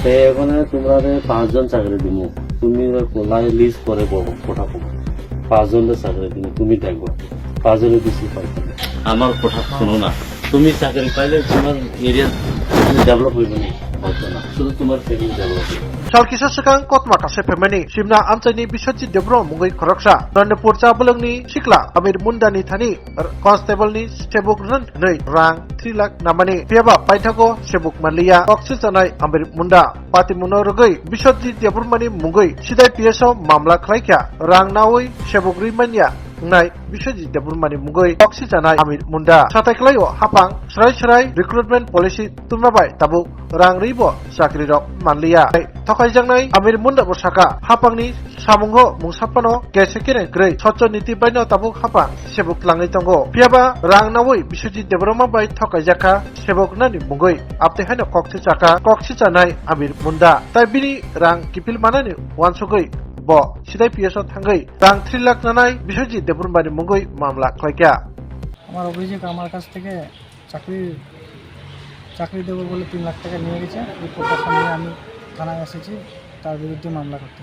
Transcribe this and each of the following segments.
এখানে তোমরা 5 জন চাকরি দিব, তুমি কোলাই লিস্ট করে কোঠা পাবো 5 জনের চাকরি দিব, তুমি দেখবো 5 জনের বেশি পাইবে। আমার কথা শোনো না, তুমি চাকরি পাইলে তোমার এরিয়া ডেভেলপ হইবে না, হতো না, শুধু তোমার ফ্যামিলি ডেভেলপ হইবে। Salkisa sekang kot makase pemeni simna amchani biswajit debro mungoi khoroksa Randepur Chabalongni Sikla Amir Mundani thani constable ni sebuk ran nei rang 3 lakh namani piaba paithago sebuk malia oxygenai Amir Munda pati munorogoi biswajit debro mani mungoi sidai PSO mamla khlaikya rang nawoi sebuk rimanya ngai biswajit debro mani mungoi oxygenai Amir Munda sataiklayo hapang serai recruitment policy tumrabai tabuk rang ribo sakri rok manlia Jangnai Amir Munda Bosaka Hapangni Samungho Musapano Gesekire Grey Socho Niti Baino Tabuk Hapang Sebuk Langai Tongo Piaba Rang Nawui Bisuji Debroma Bai Tokajaka Sebuk Nani Mungoi Apte Hano Kokti Chaka Kokti Chanai Amir Munda Tai Bini Rang Kipil Manani Wansugoi Bo Sidai PSO Thangai Rang 3 lakh Nanai Bisuji Debroma Mungoi Mamla Klaikya আমার অভিযোগ আমার কাছ থেকে চাকরি দেবো বলে 3 লাখ টাকা নিয়ে গেছে। এই প্রশাসন নিয়ে আমি থানায় এসেছি তার বিরুদ্ধে মামলা করতে।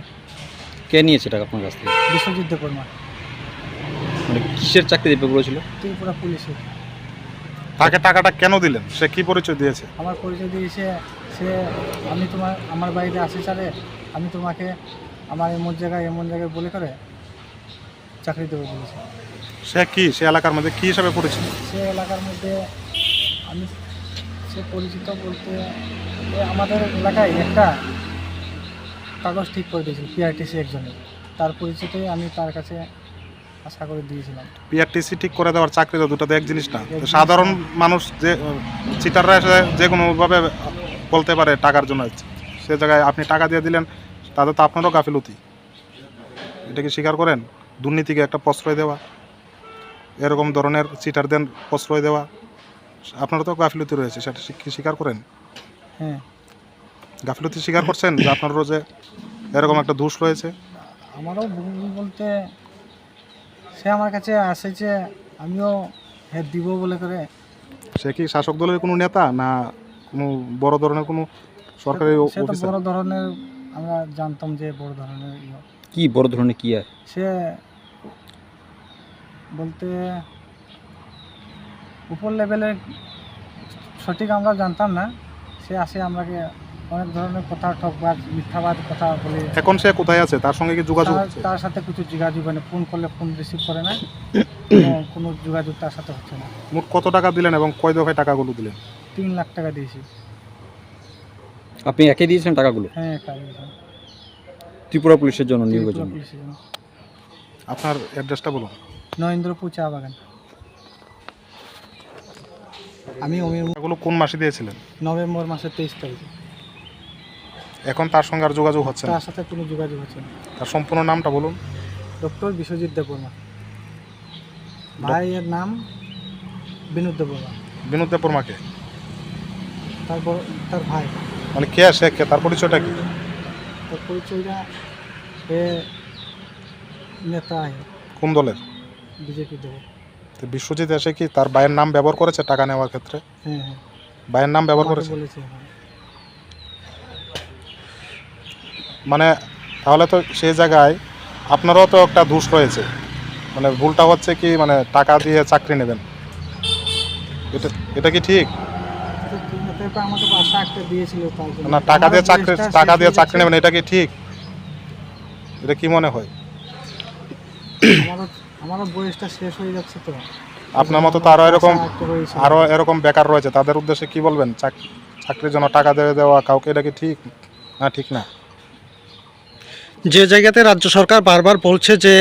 কে নিয়েছে টাকা আপনার কাছ থেকে? বিশ্বজিৎ দেববর্মা। মানে কিসের চাকরি দিতে বলেছিল? ত্রিপুরা পুলিশে। তাকে টাকাটা কেন দিলেন? সে কি পরিচয় দিয়েছে? আমার পরিচয় দিয়েছে সে আমার বাড়িতে আসে চালে আমি তোমাকে আমার এমন জায়গায় বলে করে চাকরি দেবো বলেছে। সে এলাকার মধ্যে কি হিসাবে পরিচিত? সে এলাকার মধ্যে সে পরিচিত বলতে আমাদের এলাকায় একটা কাগজ ঠিক করে দিয়েছিল PRTC একজনের, তার পরিচিতই আমি তার কাছে আশা করে দিয়েছিলাম। PRTC ঠিক করে দেওয়ার চাকরি তো দুটো এক জিনিস না। সাধারণ মানুষ যে চিটাররা এসে যে কোনোভাবে বলতে পারে টাকার জন্য, সে জায়গায় আপনি টাকা দিয়ে দিলেন, তাতে তো আপনারও গাফিলতি। এটা কি স্বীকার করেন? দুর্নীতিকে একটা প্রশ্রয় দেওয়া, এরকম ধরনের চিটারদের প্রশ্রয় দেওয়া, আপনারও তো গাফিলতি রয়েছে, সেটা কি স্বীকার করেন? হ্যাঁ, গাফিলতি স্বীকার করছেন যে আপনারও যে এরকম একটা দোষ রয়েছে? আমারও ভুল বলতে সে আমার কাছে আসেছে, আমিও দিব বলে করে। সে কি শাসক দলের কোনো নেতা না কোনো বড় ধরনের কোনো সরকারি সে তো অফিসার? বড় ধরনের, আমরা জানতাম যে বড় ধরনের কি বড় ধরনের কি? আর সে বলতে উপর লেভেলের সঠিক আমরা জানতাম না। সে আসে আমাকে অনেক ধরনের কথা, ঠকবাজ মিথ্যাবাদ কথা বলে। এখন সে কোথায় আছে? তার সঙ্গে কি যোগাযোগ হচ্ছে? তার সাথে কিছু যোগাযোগ হয় না, ফোন করলে ফোন রিসিভ করে না, কোনো যোগাযোগ তার সাথে হচ্ছে না। মোট কত টাকা দিলেন এবং কয় দফায় টাকাগুলো দিলেন? 3 লাখ টাকা দিয়েছি। আপনি একে দিয়েছেন টাকাগুলো? হ্যাঁ, একা দিয়েছি। ত্রিপুরা পুলিশের জন্য নিয়োগের পুলিশের জন্য। আপনার অ্যাড্রেসটা বলুন। নরেন্দ্রপুর চা বাগান। আমি এগুলো কোন মাসে দিয়েছিলেন? নভেম্বর মাসের 23 তারিখে। এখন তার সঙ্গে আর যোগাযোগ হচ্ছে না? তার সাথে কোনো যোগাযোগ হচ্ছে না। তার সম্পূর্ণ নামটা বলুন। ডক্টর বিশ্বজিৎ দেববর্মা। ভাইয়ের নাম বিনোদ দেববর্মা। বিনোদ দেববর্মাকে? তার ভাই। মানে কে সে, কে, তার পরিচয়টা কি? তার পরিচয়টা সে নেতা কোন দলের? বিজেপি দলের। তো বিশ্বজিৎ এসে কি তার ভাইয়ের নাম ব্যবহার করেছে টাকা নেওয়ার ক্ষেত্রে? হ্যাঁ হ্যাঁ, ভাইয়ের নাম ব্যবহার করেছে বলেছে। মানে তাহলে তো সেই জায়গায় আপনারও তো একটা দোষ রয়েছে। মানে ভুলটা হচ্ছে কি, মানে টাকা দিয়ে চাকরি নেবেন, এটা কি ঠিক আমাকে আশা একটা দিয়েছিল তার জন্য। না? টাকা দিয়ে চাকরি নেবেন, এটা কি ঠিক? এটা কি মনে হয়? আমারও বয়সটা শেষ হয়ে যাচ্ছে, তো আপনার মতো তো আরো এরকম বেকার রয়েছে, তাদের উদ্দেশ্যে কি বলবেন? চাকরির জন্য টাকা দেওয়া কাউকে, এটা কি ঠিক না? ঠিক না। যে জায়গাতে রাজ্য সরকার বারবার বলছে যে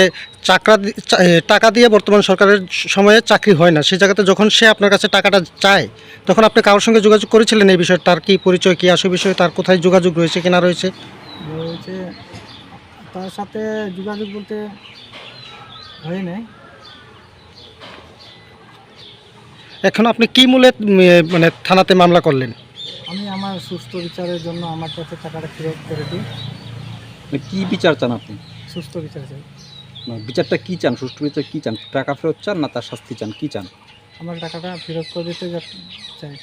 টাকা দিয়ে বর্তমান সরকারের সময়ে চাকরি হয় না, সেই জায়গাতে যখন সে আপনার কাছে টাকাটা চায়, তখন আপনি কারোর সঙ্গে যোগাযোগ করেছিলেন এই বিষয়ে? তার কি পরিচয়, কি আসল বিষয়ে, তার কোথায় যোগাযোগ রয়েছে কিনা রয়েছে? তার সাথে যোগাযোগ বলতে হয় নাই। এখন আপনি কি মূলে মানে থানাতে মামলা করলেন? আমি আমার সুস্থ বিচারের জন্য আমার কাছে টাকাটা ফেরত করে দিই। কি বিচার চান আপনি? সুস্থ বিচার চাই। বিচারটা কি চান? সুষ্ঠু বিচার কি চান? টাকা ফেরত চান না তার শাস্তি চান? কি চান? আমার টাকাটা ফেরত করে দিতে চাই।